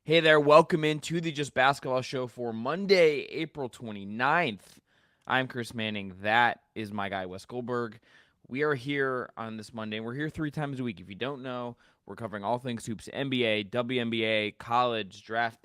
Hey there, welcome into the Just Basketball Show for Monday, April 29th. I'm Chris Manning. That is my guy, Wes Goldberg. We are here on this Monday, and we're here 3 times a week. If you don't know, we're covering all things hoops, NBA, WNBA, college, draft,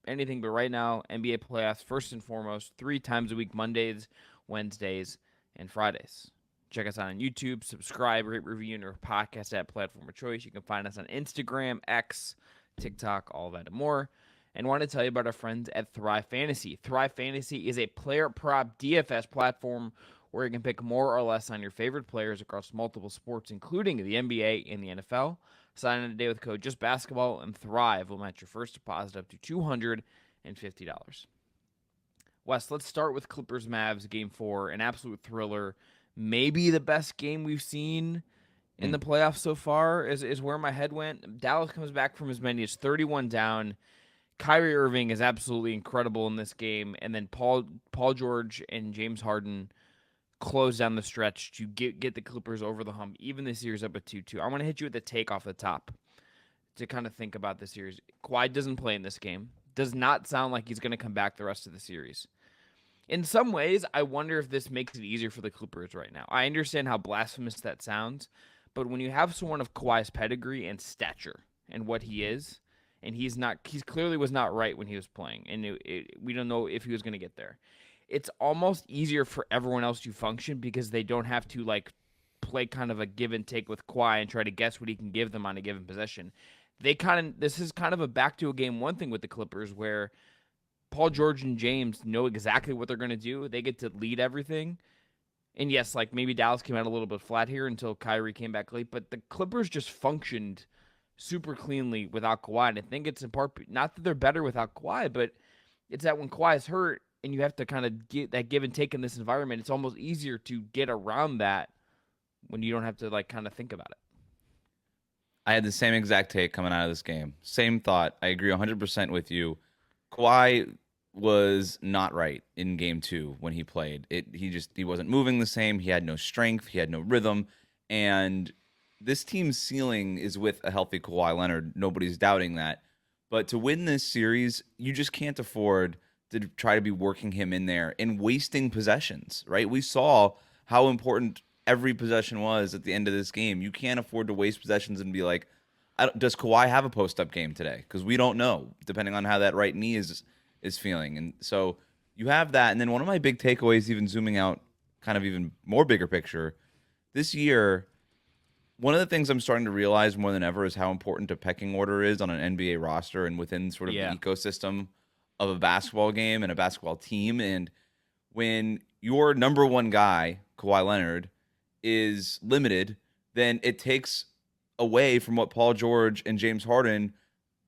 anything. But right now, NBA playoffs, first and foremost, 3 times a week, Mondays, Wednesdays, and Fridays. Check us out on YouTube, subscribe, rate, review, and our podcast at platform of choice. You can find us on Instagram, X, TikTok, all that and more. And want to tell you about our friends at Thrive Fantasy. Thrive Fantasy is a player prop DFS platform where you can pick more or less on your favorite players across multiple sports, including the NBA and the NFL. Sign in today with code JustBasketball, and Thrive will match your first deposit up to $250. Wes, let's start with Clippers Mavs Game 4, an absolute thriller. Maybe the best game we've seen in the playoffs so far is where my head went. Dallas comes back from as many as 31 down. Kyrie Irving is absolutely incredible in this game, and then Paul George and James Harden close down the stretch to get the Clippers over the hump. Even the series up at 2-2. I want to hit you with the take off the top to kind of think about the series. Kawhi doesn't play in this game. Does not sound like he's going to come back the rest of the series. In some ways, I wonder if this makes it easier for the Clippers right now. I understand how blasphemous that sounds, but when you have someone of Kawhi's pedigree and stature and what he is, and he clearly was not right when he was playing, and we don't know if he was going to get there. It's almost easier for everyone else to function because they don't have to play kind of a give and take with Kawhi and try to guess what he can give them on a given possession. This is kind of a back to a game one thing with the Clippers where Paul George and James know exactly what they're going to do. They get to lead everything. And yes, maybe Dallas came out a little bit flat here until Kyrie came back late, but the Clippers just functioned super cleanly without Kawhi. And I think it's in part not that they're better without Kawhi, but it's that when Kawhi is hurt and you have to kind of get that give and take in this environment, it's almost easier to get around that when you don't have to kind of think about it. I had the same exact take coming out of this game. Same thought. I agree 100% with you. Kawhi was not right in game 2 when he played. He wasn't moving the same. He had no strength. He had no rhythm. And this team's ceiling is with a healthy Kawhi Leonard. Nobody's doubting that. But to win this series, you just can't afford to try to be working him in there and wasting possessions, right? We saw how important every possession was at the end of this game. You can't afford to waste possessions and be like, does Kawhi have a post-up game today? Because we don't know, depending on how that right knee is feeling. And so you have that. And then one of my big takeaways, even zooming out kind of even more bigger picture, this year, one of the things I'm starting to realize more than ever is how important a pecking order is on an NBA roster and within sort of the ecosystem of a basketball game and a basketball team. And when your number one guy, Kawhi Leonard, is limited, then it takes away from what Paul George and James Harden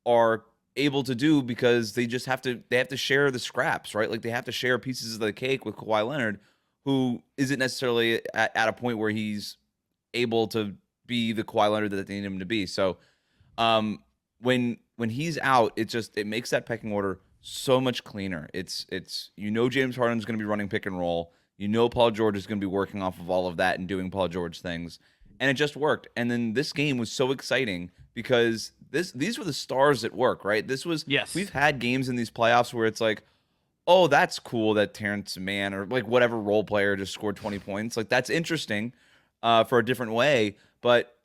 are able to do because they have to share the scraps, right? Like they have to share pieces of the cake with Kawhi Leonard, who isn't necessarily at a point where he's able to be the Kawhi Leonard that they need him to be. So when he's out, it makes that pecking order so much cleaner. It's James Harden's going to be running pick and roll. Paul George is going to be working off of all of that and doing Paul George things. And it just worked. And then this game was so exciting because these were the stars at work, right? We've had games in these playoffs where it's like, oh, that's cool that Terrence Mann or whatever role player just scored 20 points. That's interesting for a different way. But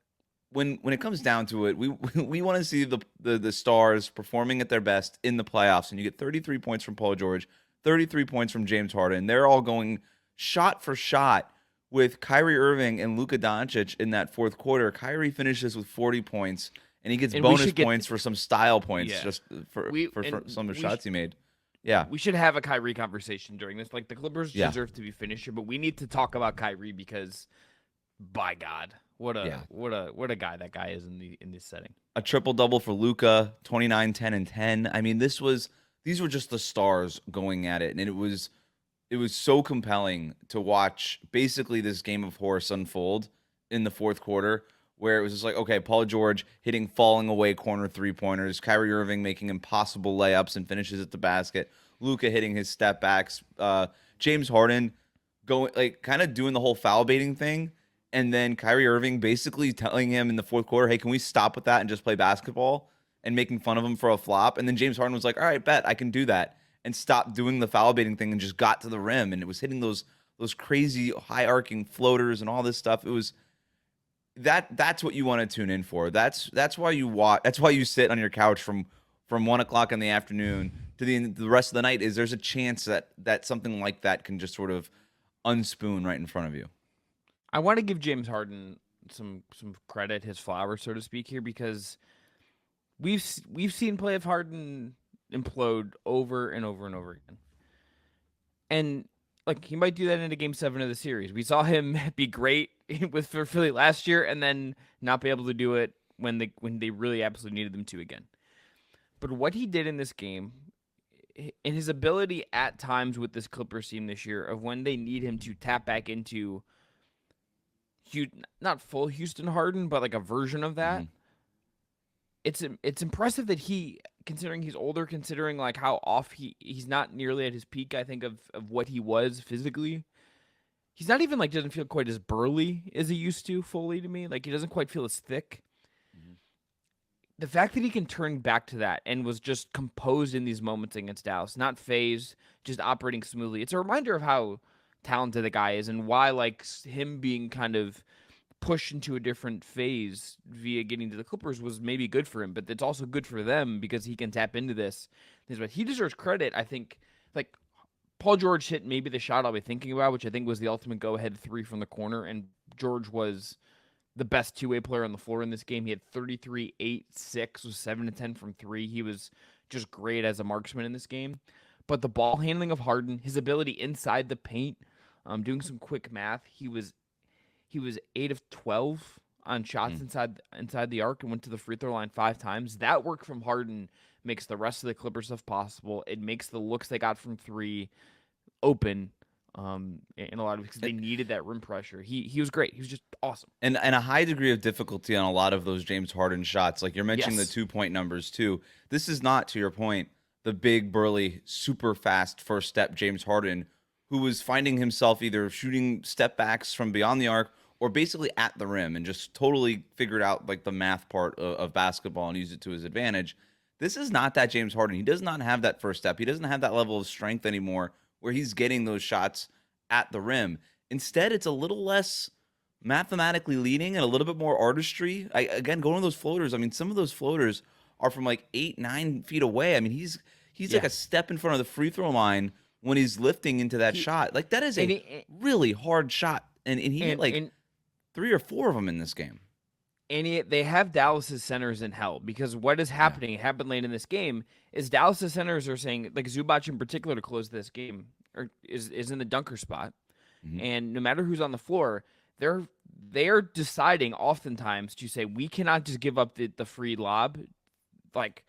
when it comes down to it, we want to see the stars performing at their best in the playoffs. And you get 33 points from Paul George, 33 points from James Harden. They're all going shot for shot with Kyrie Irving and Luka Doncic in that fourth quarter. Kyrie finishes with 40 points, and he gets bonus points for some style points, just for some of the shots he made. Yeah. We should have a Kyrie conversation during this. The Clippers deserve to be finished here, but we need to talk about Kyrie because, by God, what a guy that guy is in this setting. A triple-double for Luka, 29, 10, and 10. I mean, these were just the stars going at it, and it was so compelling to watch basically this game of horse unfold in the fourth quarter, where it was just okay, Paul George hitting falling away corner three-pointers, Kyrie Irving making impossible layups and finishes at the basket, Luka hitting his step backs, James Harden going kind of doing the whole foul baiting thing, and then Kyrie Irving basically telling him in the fourth quarter, hey, can we stop with that and just play basketball? and making fun of him for a flop. And then James Harden was like, all right, bet I can do that, and stopped doing the foul baiting thing and just got to the rim. And it was hitting those crazy high arcing floaters and all this stuff. It was that's what you want to tune in for. That's why you watch. That's why you sit on your couch from 1 o'clock in the afternoon to the rest of the night. Is there's a chance that something like that can just sort of unspoon right in front of you. I want to give James Harden some credit, his flowers, so to speak, here, because we've seen play of Harden implode over and over and over again, and like he might do that into Game 7 of the series. We saw him be great for Philly last year, and then not be able to do it when they really absolutely needed them to again. But what he did in this game, and his ability at times with this Clippers team this year, of when they need him to tap back into not full Houston Harden, but like a version of that. It's impressive that he, considering he's older, considering like how off he's not nearly at his peak, I think, of what he was physically. He's not even like, doesn't feel quite as burly as he used to fully to me. Like he doesn't quite feel as thick. The fact that he can turn back to that and was just composed in these moments against Dallas, not phased, just operating smoothly. It's a reminder of how talented the guy is and why like him being kind of pushed into a different phase via getting to the Clippers was maybe good for him, but it's also good for them because he can tap into this. But he deserves credit, I think. Like Paul George hit maybe the shot I'll be thinking about, which I think was the ultimate go-ahead 3 from the corner, and George was the best two-way player on the floor in this game. He had 33, 8, 6, was 7 to 10 from 3. He was just great as a marksman in this game. But the ball handling of Harden, his ability inside the paint, doing some quick math, he was 8 of 12 on shots inside the arc and went to the free throw line 5 times. That work from Harden makes the rest of the Clippers stuff possible. It makes the looks they got from 3 open. In a lot of, because they needed that rim pressure. He was great. He was just awesome. And a high degree of difficulty on a lot of those James Harden shots. Like you're mentioning Yes. the 2-point numbers too. This is not, to your point, the big, burly, super fast first step James Harden, who was finding himself either shooting step backs from beyond the arc or basically at the rim and just totally figured out like the math part of basketball and used it to his advantage. This is not that James Harden. He does not have that first step. He doesn't have that level of strength anymore where he's getting those shots at the rim. Instead, it's a little less mathematically leading and a little bit more artistry. Again, going to those floaters. I mean, some of those floaters are from like 8, 9 feet away. I mean, he's like a step in front of the free throw line when he's lifting into that shot. Like that is a really hard shot, and he hit like 3 or 4 of them in this game. And they have Dallas's centers in hell because what is happening, it happened late in this game, is Dallas's centers are saying, like Zubac in particular to close this game, is in the dunker spot. And no matter who's on the floor, they're deciding oftentimes to say, we cannot just give up the free lob. Like,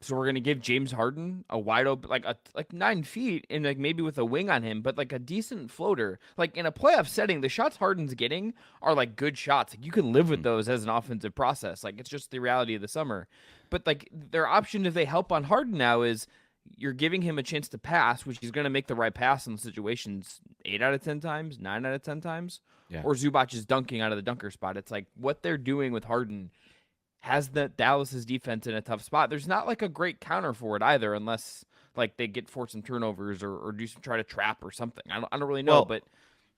so we're going to give James Harden a wide open, like 9 feet and like maybe with a wing on him, but like a decent floater. Like in a playoff setting, the shots Harden's getting are like good shots. Like you can live with those as an offensive process. Like it's just the reality of the summer. But like their option if they help on Harden now is you're giving him a chance to pass, which he's going to make the right pass in situations 8 out of 10 times, 9 out of 10 times. Yeah. Or Zubac is dunking out of the dunker spot. It's like what they're doing with Harden has the Dallas's defense in a tough spot. There's not like a great counter for it either, unless like they get forced some turnovers or do some try to trap or something. I don't really know, but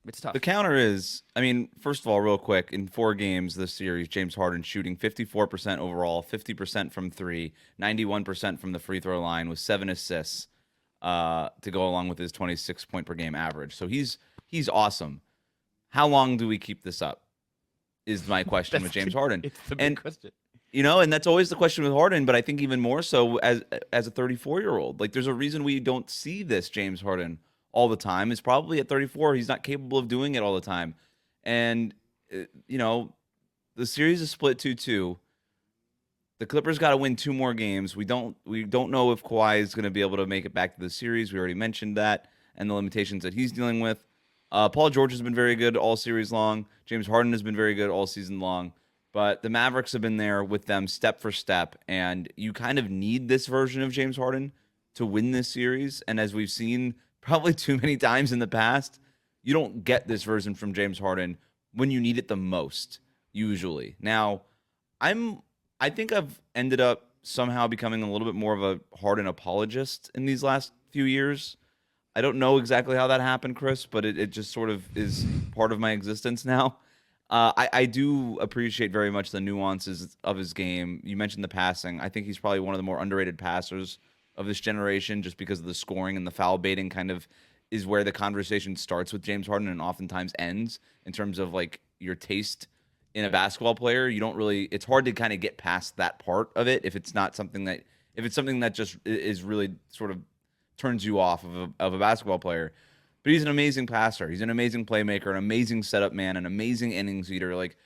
it's tough. The counter is, I mean, first of all, real quick, in 4 games this series, James Harden shooting 54% overall, 50% from 3, 91% from the free throw line with 7 assists to go along with his 26 point per game average. So he's awesome. How long do we keep this up? Is my question with James Harden. It's the big question. You know, and that's always the question with Harden, but I think even more so as a 34-year-old. Like, there's a reason we don't see this James Harden all the time. It's probably at 34, he's not capable of doing it all the time. And, you know, the series is split 2-2. The Clippers got to win 2 more games. We don't know if Kawhi is going to be able to make it back to the series. We already mentioned that and the limitations that he's dealing with. Paul George has been very good all series long. James Harden has been very good all season long. But the Mavericks have been there with them step for step, and you kind of need this version of James Harden to win this series. And as we've seen probably too many times in the past, you don't get this version from James Harden when you need it the most, usually. Now, I'm I think I've ended up somehow becoming a little bit more of a Harden apologist in these last few years. I don't know exactly how that happened, Chris, but it just sort of is part of my existence now. I do appreciate very much the nuances of his game. You mentioned the passing. I think he's probably one of the more underrated passers of this generation just because of the scoring and the foul baiting kind of is where the conversation starts with James Harden and oftentimes ends in terms of like your taste in a basketball player. You don't really, it's hard to kind of get past that part of it if it's not something that, if it's something that just is really sort of turns you off of a basketball player. But he's an amazing passer. He's an amazing playmaker, an amazing setup man, an amazing innings eater. Like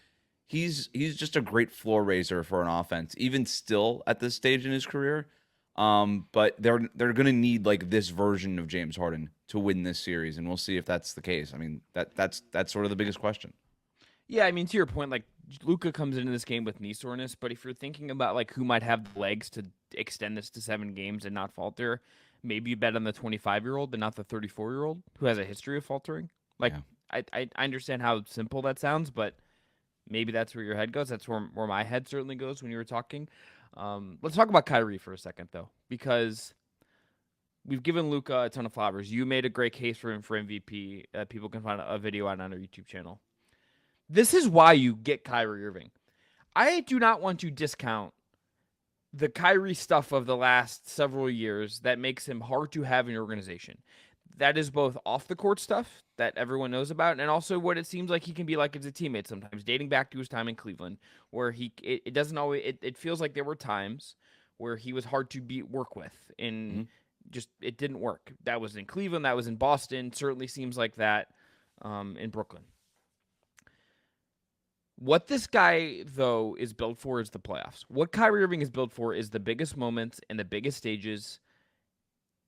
he's just a great floor raiser for an offense, even still at this stage in his career. But they're gonna need like this version of James Harden to win this series, and we'll see if that's the case. I mean, that's sort of the biggest question. Yeah, I mean, to your point, like Luka comes into this game with knee soreness, but if you're thinking about like who might have the legs to extend this to 7 games and not falter, maybe you bet on the 25-year-old and not the 34-year-old who has a history of faltering. Like, Yeah. I understand how simple that sounds, but maybe that's where your head goes. That's where my head certainly goes when you were talking. Let's talk about Kyrie for a second, though, because we've given Luka a ton of flowers. You made a great case for him for MVP. People can find a video on our YouTube channel. This is why you get Kyrie Irving. I do not want to discount the Kyrie stuff of the last several years that makes him hard to have in your organization. That is both off the court stuff that everyone knows about, and also what it seems like he can be like as a teammate sometimes, dating back to his time in Cleveland, where it doesn't always it feels like there were times where he was hard to work with, and just it didn't work. That was in Cleveland, that was in Boston. Certainly seems like that in Brooklyn. What this guy, though, is built for is the playoffs. What Kyrie Irving is built for is the biggest moments and the biggest stages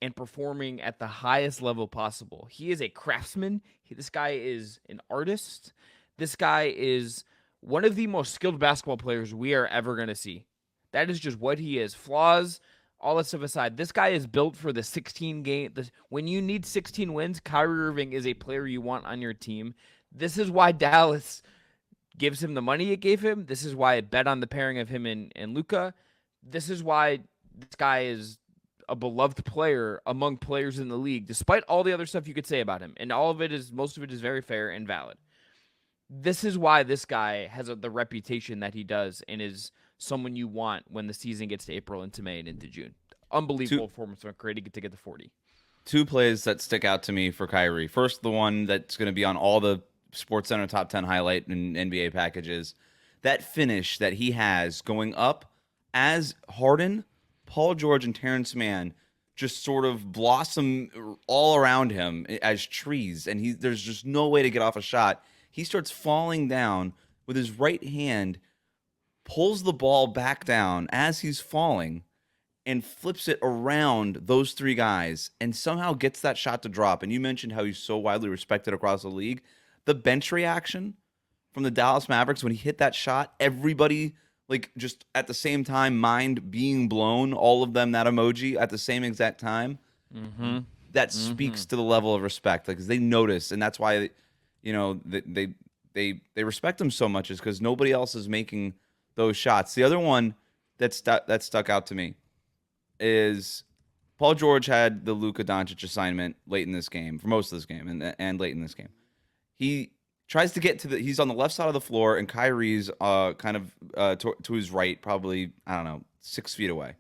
and performing at the highest level possible. He is a craftsman. This guy is an artist. This guy is one of the most skilled basketball players we are ever going to see. That is just what he is. Flaws, all that stuff aside, this guy is built for the 16 game. When you need 16 wins, Kyrie Irving is a player you want on your team. This is why Dallas gives him the money it gave him. This is why I bet on the pairing of him and Luka. This is why this guy is a beloved player among players in the league, despite all the other stuff you could say about him. And most of it is very fair and valid. This is why this guy has the reputation that he does and is someone you want when the season gets to April, into May, and into June. Unbelievable performance from Kyrie to get to 40. Two plays that stick out to me for Kyrie. First, the one that's going to be on all the SportsCenter top 10 highlight and NBA packages. That finish that he has going up as Harden, Paul George, and Terrence Mann just sort of blossom all around him as trees, and there's just no way to get off a shot. He starts falling down with his right hand, pulls the ball back down as he's falling, and flips it around those three guys, and somehow gets that shot to drop. And you mentioned how he's so widely respected across the league. The bench reaction from the Dallas Mavericks when he hit that shot, everybody like just at the same time, mind being blown, all of them that emoji at the same exact time. That speaks to the level of respect, like 'cause they notice, and that's why they respect him so much, is because nobody else is making those shots. The other one that stuck out to me is Paul George had the Luka Doncic assignment late in this game, for most of this game, and late in this game. He tries to get he's on the left side of the floor, and Kyrie's kind of to his right, probably, I don't know, 6 feet away.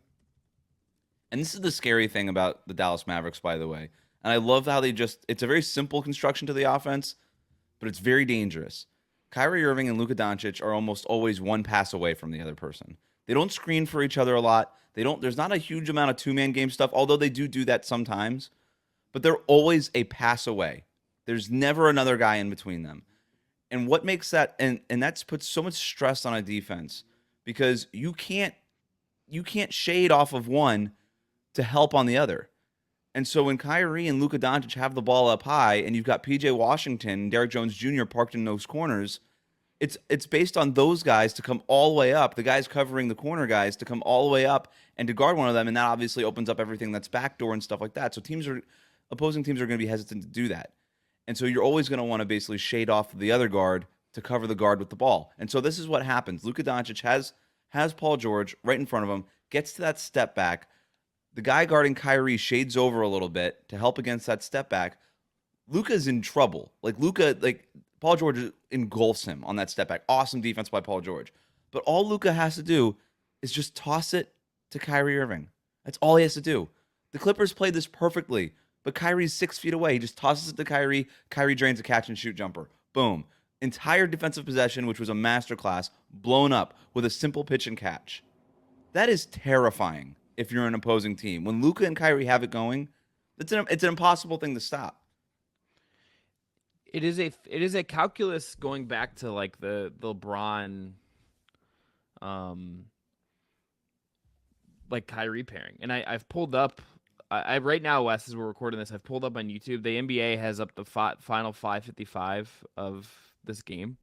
And this is the scary thing about the Dallas Mavericks, by the way. And I love how it's a very simple construction to the offense, but it's very dangerous. Kyrie Irving and Luka Doncic are almost always one pass away from the other person. They don't screen for each other a lot. There's not a huge amount of two-man game stuff, although they do that sometimes. But they're always a pass away. There's never another guy in between them. And what makes that, and that's puts so much stress on a defense, because you can't shade off of one to help on the other. And so when Kyrie and Luka Doncic have the ball up high, and you've got PJ Washington and Derrick Jones Jr. parked in those corners, it's based on those guys to come all the way up, the guys covering the corner guys to come all the way up and to guard one of them, and that obviously opens up everything that's backdoor and stuff like that. So opposing teams are going to be hesitant to do that. And so you're always going to want to basically shade off the other guard to cover the guard with the ball. And so this is what happens. Luka Doncic has has Paul George right in front of him, gets to that step back. The guy guarding Kyrie shades over a little bit to help against that step back. Luka's in trouble. Paul George engulfs him on that step back. Awesome defense by Paul George. But all Luka has to do is just toss it to Kyrie Irving. That's all he has to do. The Clippers played this perfectly, but Kyrie's 6 feet away. He just tosses it to Kyrie. Kyrie drains a catch and shoot jumper. Boom. Entire defensive possession, which was a masterclass, blown up with a simple pitch and catch. That is terrifying if you're an opposing team. When Luka and Kyrie have it going, it's an impossible thing to stop. It is a calculus going back to like the LeBron like Kyrie pairing. And I've pulled up I right now, Wes, as we're recording this, I've pulled up on YouTube. The NBA has up the final 5:55 of this game,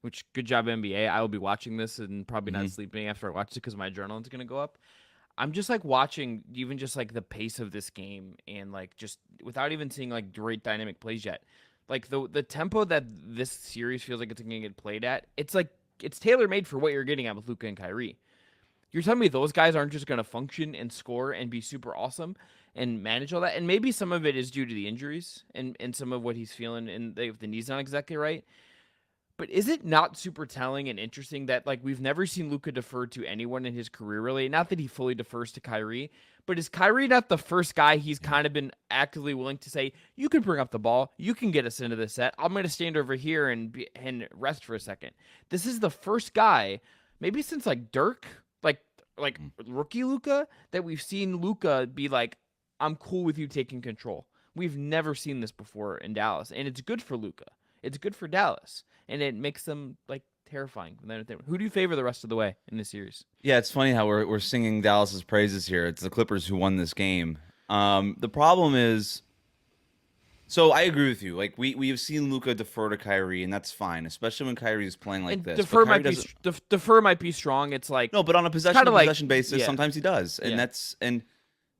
which good job NBA. I will be watching this and probably not sleeping after I watch it because my adrenaline's going to go up. I'm just like watching even just like the pace of this game and like just without even seeing like great dynamic plays yet. Like the tempo that this series feels like it's going to get played at, it's tailor made for what you're getting at with Luka and Kyrie. You're telling me those guys aren't just going to function and score and be super awesome and manage all that? And maybe some of it is due to the injuries and some of what he's feeling and if the knee's not exactly right. But is it not super telling and interesting that like we've never seen Luka defer to anyone in his career really? Not that he fully defers to Kyrie, but is Kyrie not the first guy he's kind of been actively willing to say, you can bring up the ball, you can get us into the set. I'm going to stand over here and rest for a second. This is the first guy, maybe since like Dirk, like rookie Luka, that we've seen Luka be like, I'm cool with you taking control. We've never seen this before in Dallas, and it's good for Luka. It's good for Dallas, and it makes them like terrifying. Who do you favor the rest of the way in this series? Yeah, it's funny how we're singing Dallas's praises here. It's the Clippers who won this game. The problem is, so I agree with you. Like we have seen Luka defer to Kyrie, and that's fine, especially when Kyrie is playing like And this. defer might be strong. It's like no, but on a possession basis, sometimes he does, and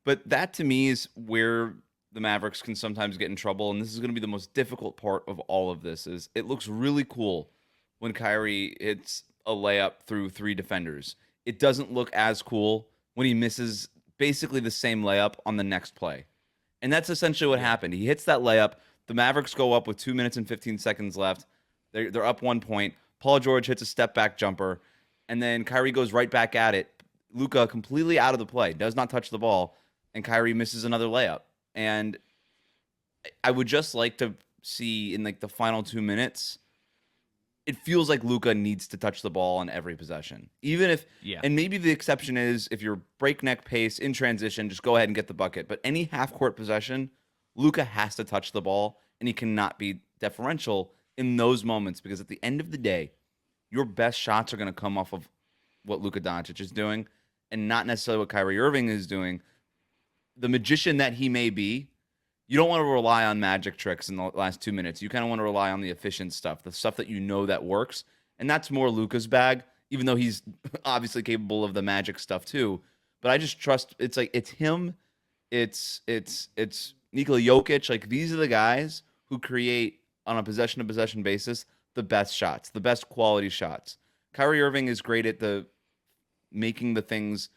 but that to me is where the Mavericks can sometimes get in trouble, and this is going to be the most difficult part of all of this. Is it looks really cool when Kyrie hits a layup through 3 defenders. It doesn't look as cool when he misses basically the same layup on the next play. And that's essentially what happened. He hits that layup. The Mavericks go up with 2 minutes and 15 seconds left. They're up 1 point. Paul George hits a step back jumper, and then Kyrie goes right back at it. Luka completely out of the play, does not touch the ball, and Kyrie misses another layup. And I would just like to see in like the final 2 minutes, it feels like Luka needs to touch the ball on every possession. Even if, and maybe the exception is if you're breakneck pace in transition, just go ahead and get the bucket. But any half-court possession, Luka has to touch the ball, and he cannot be deferential in those moments because at the end of the day, your best shots are going to come off of what Luka Doncic is doing and not necessarily what Kyrie Irving is doing. The magician that he may be, you don't want to rely on magic tricks in the last 2 minutes. You kind of want to rely on the efficient stuff, the stuff that you know that works. And that's more Luka's bag, even though he's obviously capable of the magic stuff too. But I just trust it's him, it's Nikola Jokic. Like these are the guys who create on a possession to possession basis the best shots, the best quality shots. Kyrie Irving is great at the making the things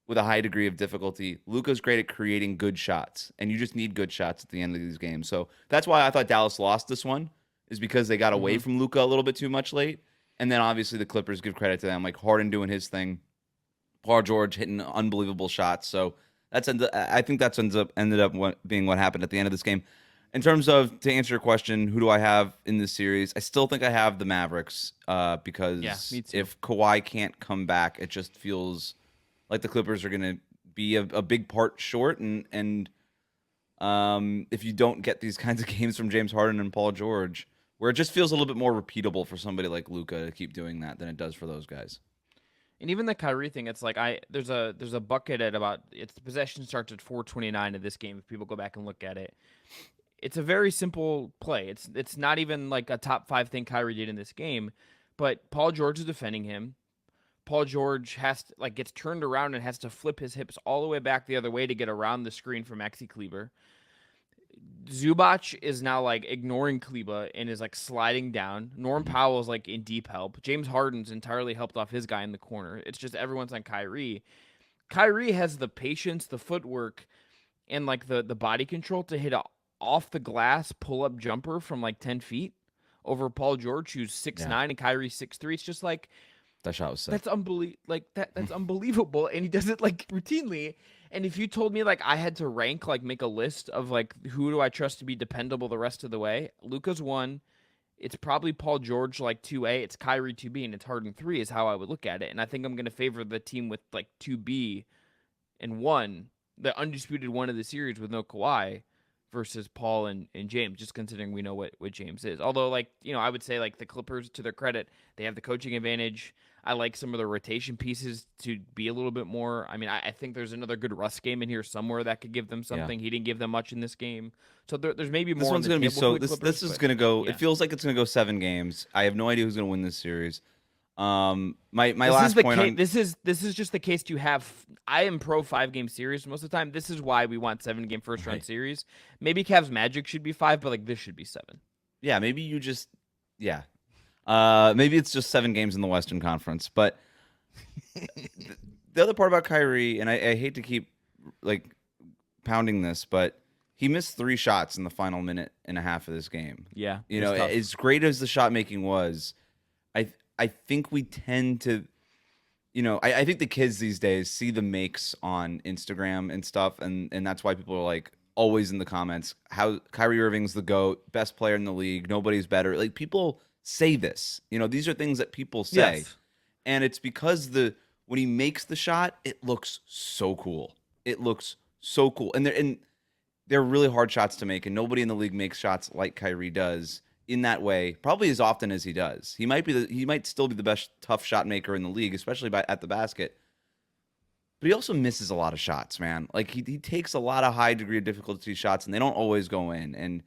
with a high degree of difficulty. Luka's great at creating good shots, and you just need good shots at the end of these games. So that's why I thought Dallas lost this one, is because they got away from Luka a little bit too much late. And then obviously the Clippers give credit to them, like Harden doing his thing, Paul George hitting unbelievable shots. So I think that's ended up being what happened at the end of this game. In terms of, to answer your question, who do I have in this series? I still think I have the Mavericks because if Kawhi can't come back, it just feels like the Clippers are going to be a big part short. And if you don't get these kinds of games from James Harden and Paul George, where it just feels a little bit more repeatable for somebody like Luka to keep doing that than it does for those guys. And even the Kyrie thing, it's like there's a bucket at about the possession starts at 4:29 of this game. If people go back and look at it, it's a very simple play. It's not even like a top 5 thing Kyrie did in this game, but Paul George is defending him. Paul George gets turned around and has to flip his hips all the way back the other way to get around the screen for Maxi Kleber. Zubac is now like ignoring Kleba and is like sliding down. Norm Powell is like in deep help. James Harden's entirely helped off his guy in the corner. It's just everyone's on Kyrie. Kyrie has the patience, the footwork, and like the body control to hit a off the glass pull up jumper from like 10 feet over Paul George, who's 6'9" and Kyrie 6'3". It's just like That shot was sick. that's unbelievable. Like that's unbelievable, and he does it like routinely. And if you told me like I had to rank, like make a list of like who do I trust to be dependable the rest of the way, Luka's 1. It's probably Paul George like 2A. It's Kyrie 2B, and it's Harden 3 is how I would look at it. And I think I'm going to favor the team with like 2B and 1, the undisputed 1 of the series with no Kawhi versus Paul and James, just considering we know what James is. Although, like, I would say, like, the Clippers, to their credit, they have the coaching advantage. I like some of the rotation pieces to be a little bit more. I mean, I think there's another good Russ game in here somewhere that could give them something. He didn't give them much in this game. So there's maybe more. This one's going to be so. This is going to go. It feels like it's going to go 7 games. I have no idea who's going to win this series. My last point. This is just the case to have. I am pro 5-game series most of the time. This is why we want 7-game first round series. Maybe Cavs Magic should be 5, but like this should be 7. Yeah, maybe you just. Yeah, maybe it's just 7 games in the Western Conference. But the other part about Kyrie, and I hate to keep like pounding this, but he missed 3 shots in the final minute and a half of this game. Yeah, as great as the shot making was, I think we tend to, I think the kids these days see the makes on Instagram and stuff, and that's why people are like always in the comments, how Kyrie Irving's the GOAT, best player in the league, nobody's better. Like, people say this. These are things that people say. Yes. And it's because when he makes the shot, it looks so cool. It looks so cool. And they're really hard shots to make, and nobody in the league makes shots like Kyrie does in that way, probably as often as he does. He might still be the best tough shot maker in the league, especially at the basket. But he also misses a lot of shots, man. Like, he takes a lot of high degree of difficulty shots, and they don't always go in. And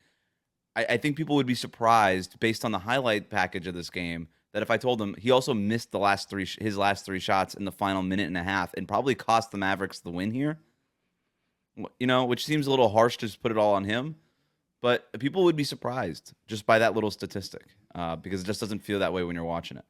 I think people would be surprised, based on the highlight package of this game, that if I told them he also missed his last 3 shots in the final minute and a half, and probably cost the Mavericks the win here. Which seems a little harsh to just put it all on him. But people would be surprised just by that little statistic, because it just doesn't feel that way when you're watching it.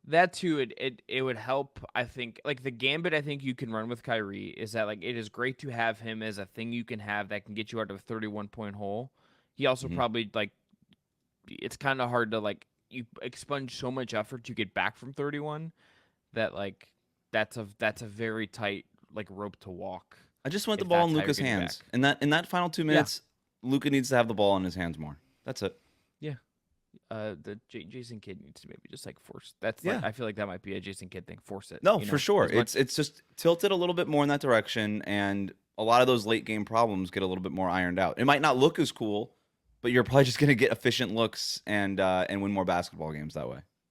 That too, it would help. I think, like, the gambit I think you can run with Kyrie is that, like, it is great to have him as a thing you can have that can get you out of a 31-point hole. He also probably, like, it's kind of hard to, like, you expunge so much effort to get back from 31 that, like, that's a very tight, like, rope to walk. I just want the ball in Luka's hands. In that final 2 minutes, Luka needs to have the ball in his hands more. That's it. Yeah. The Jason Kidd needs to maybe just like force. That's like, I feel like that might be a Jason Kidd thing. Force it. No, for sure. It's just tilted a little bit more in that direction, and a lot of those late game problems get a little bit more ironed out. It might not look as cool, but you're probably just going to get efficient looks and win more basketball games that way.